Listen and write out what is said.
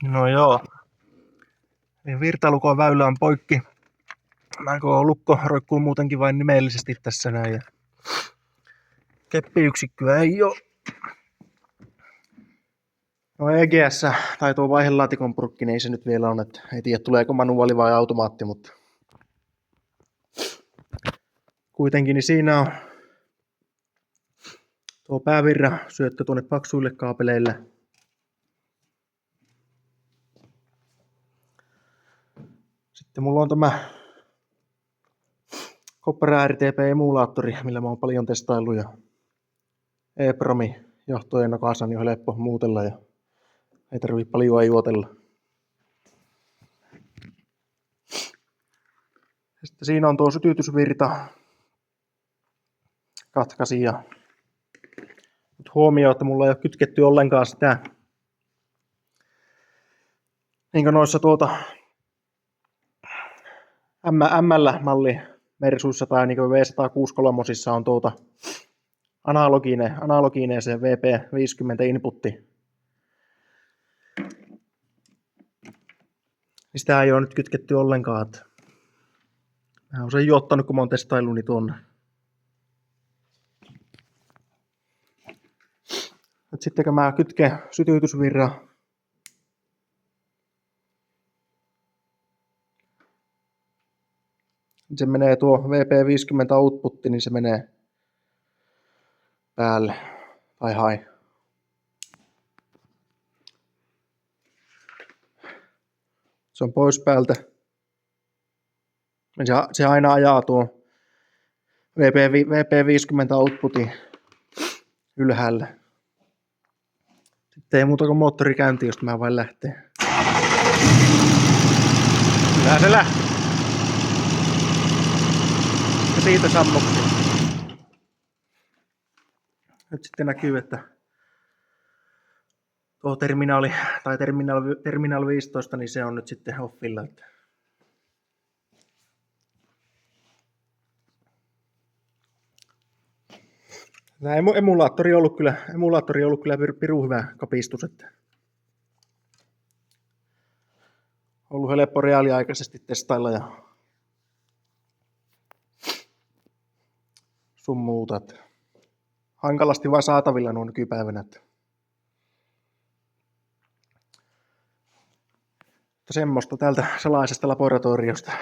No joo. Niin virtailukon väylä on poikki. Lukko roikkuu muutenkin vain nimellisesti tässä näin. Ja keppiyksikköä ei oo. No EGS tai tuo vaihelaatikon purkki, niin ei se nyt vielä on, että ei tiedä tuleeko manuaali vai automaatti, mutta kuitenkin niin siinä on tuo päävirra syöttö tuonne paksuille kaapeleille. Sitten mulla on tämä Copra RTP-emulaattori, millä mä oon paljon testaillut ja EEPROMi johtojen nokassa niin on helppo muutella ja ei tarvitse paljon juotella. Sitten siinä on tuo sytytysvirta katkasi ja nyt huomioon, että mulla ei ole kytketty ollenkaan sitä niin kuin noissa ML-malli Mersuissa tai niin kuin V163 on analoginen se VP50 inputti. Niin sitä ei ole nyt kytketty ollenkaan. Mä oon sen juottanut, kun mä oon testaillut niin tuonne. Nyt sitten kun mä kytken sytytysvirran se menee tuo VP50 outputti, niin se menee päälle tai hai. Se on pois päältä. Se aina ajaa tuo VP50 outputin ylhäällä. Sitten ei muuta kuin moottori käyntiin, jos mä vain lähtee. Kyllähän se lähti. Ja siitä sammuttiin. Nyt sitten näkyy, että tuo terminaali 15, niin se on nyt sitten offilla. Tämä emulaattori on ollut kyllä pirun hyvä kapistus. Että ollut helppo reaaliaikaisesti testailla ja sun muuta. Että hankalasti vaan saatavilla nuo nykypäivänä. Että semmoista täältä salaisesta laboratoriosta.